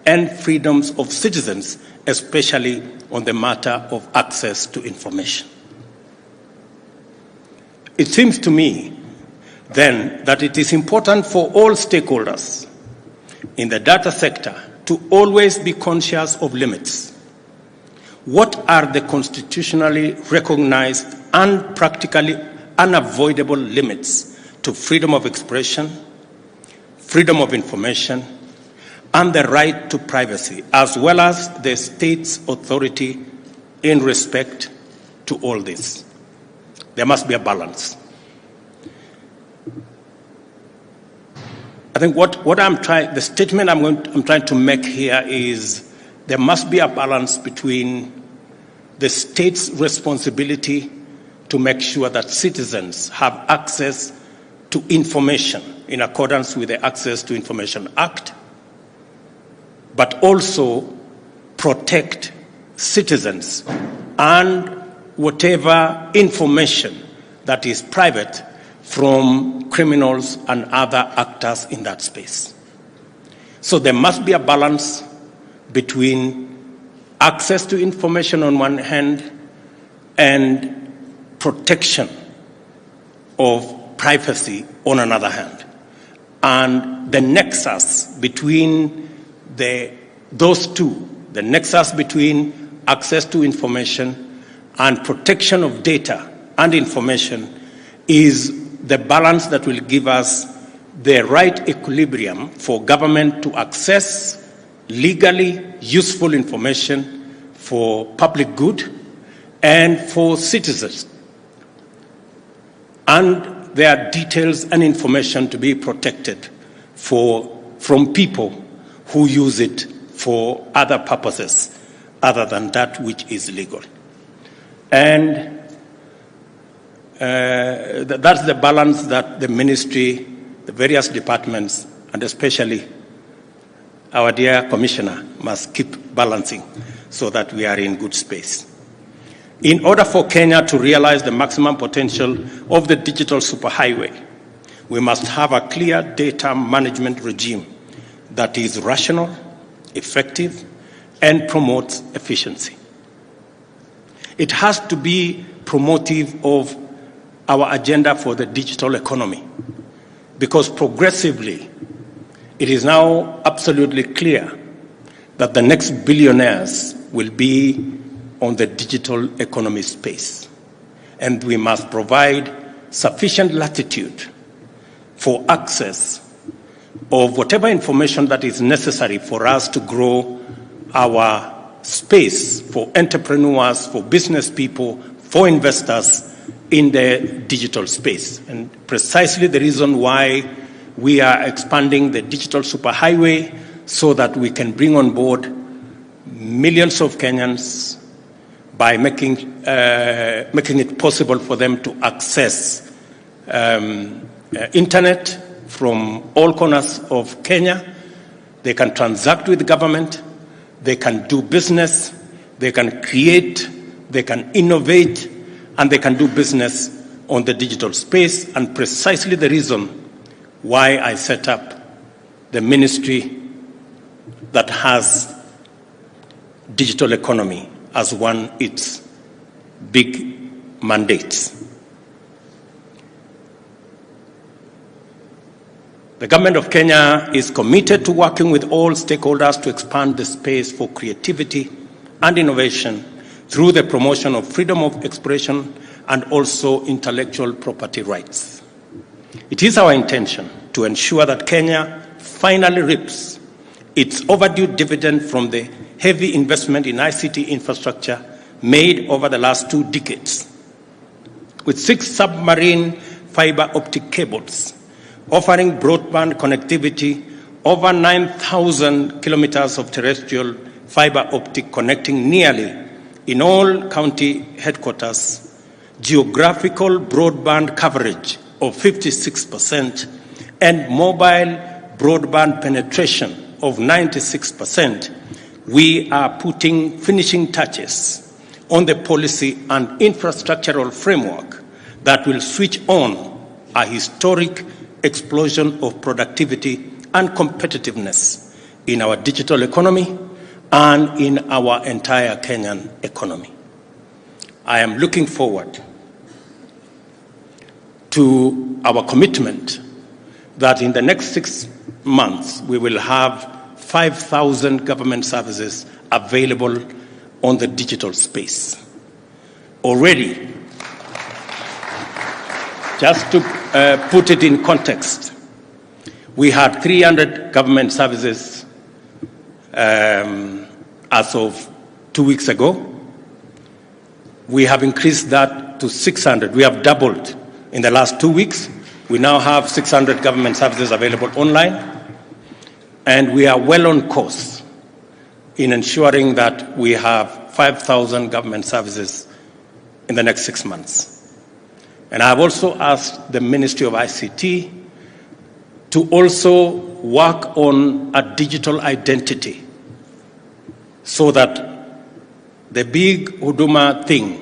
and freedoms of citizens, especially on the matter of access to information. It seems to me, then, that it is important for all stakeholders in the data sector to always be conscious of limits. What are the constitutionally recognized and practically unavoidable limits to freedom of expression, freedom of information, and the right to privacy, as well as the state's authority in respect to all this? There must be a balance. I think the statement I'm trying to make here is there must be a balance between the state's responsibility to make sure that citizens have access to information in accordance with the Access to Information Act, but also protect citizens and whatever information that is private from criminals and other actors in that space. So there must be a balance between access to information on one hand and protection of privacy on another hand. And the nexus between those two, the nexus between access to information and protection of data and information, is the balance that will give us the right equilibrium for government to access legally useful information for public good and for citizens. And there are details and information to be protected from people who use it for other purposes other than that which is legal. And that's the balance that the ministry, the various departments, and especially our dear commissioner must keep balancing so that we are in good space. In order for Kenya to realize the maximum potential of the digital superhighway, we must have a clear data management regime that is rational, effective, and promotes efficiency. It has to be promotive of our agenda for the digital economy, because progressively it is now absolutely clear that the next billionaires will be on the digital economy space. And we must provide sufficient latitude for access of whatever information that is necessary for us to grow our space for entrepreneurs, for business people, for investors in the digital space. And precisely the reason why we are expanding the digital superhighway so that we can bring on board millions of Kenyans by making it possible for them to access internet from all corners of Kenya. They can transact with government, they can do business, they can create, they can innovate, and they can do business on the digital space. And precisely the reason why I set up the ministry that has digital economy as one its big mandates. The government of Kenya is committed to working with all stakeholders to expand the space for creativity and innovation through the promotion of freedom of expression and also intellectual property rights. It is our intention to ensure that Kenya finally reaps its overdue dividend from the heavy investment in ICT infrastructure made over the last 2 decades. With 6 submarine fiber optic cables offering broadband connectivity, over 9,000 kilometers of terrestrial fiber optic connecting nearly in all county headquarters, geographical broadband coverage of 56%, and mobile broadband penetration of 96%, we are putting finishing touches on the policy and infrastructural framework that will switch on a historic explosion of productivity and competitiveness in our digital economy and in our entire Kenyan economy. I am looking forward to our commitment that in the next 6 months we will have 5,000 government services available on the digital space. Already, just to put it in context, we had 300 government services as of 2 weeks ago. We have increased that to 600. We have doubled in the last 2 weeks. We now have 600 government services available online, and we are well on course in ensuring that we have 5,000 government services in the next 6 months. And I have also asked the Ministry of ICT to also work on a digital identity so that the big huduma thing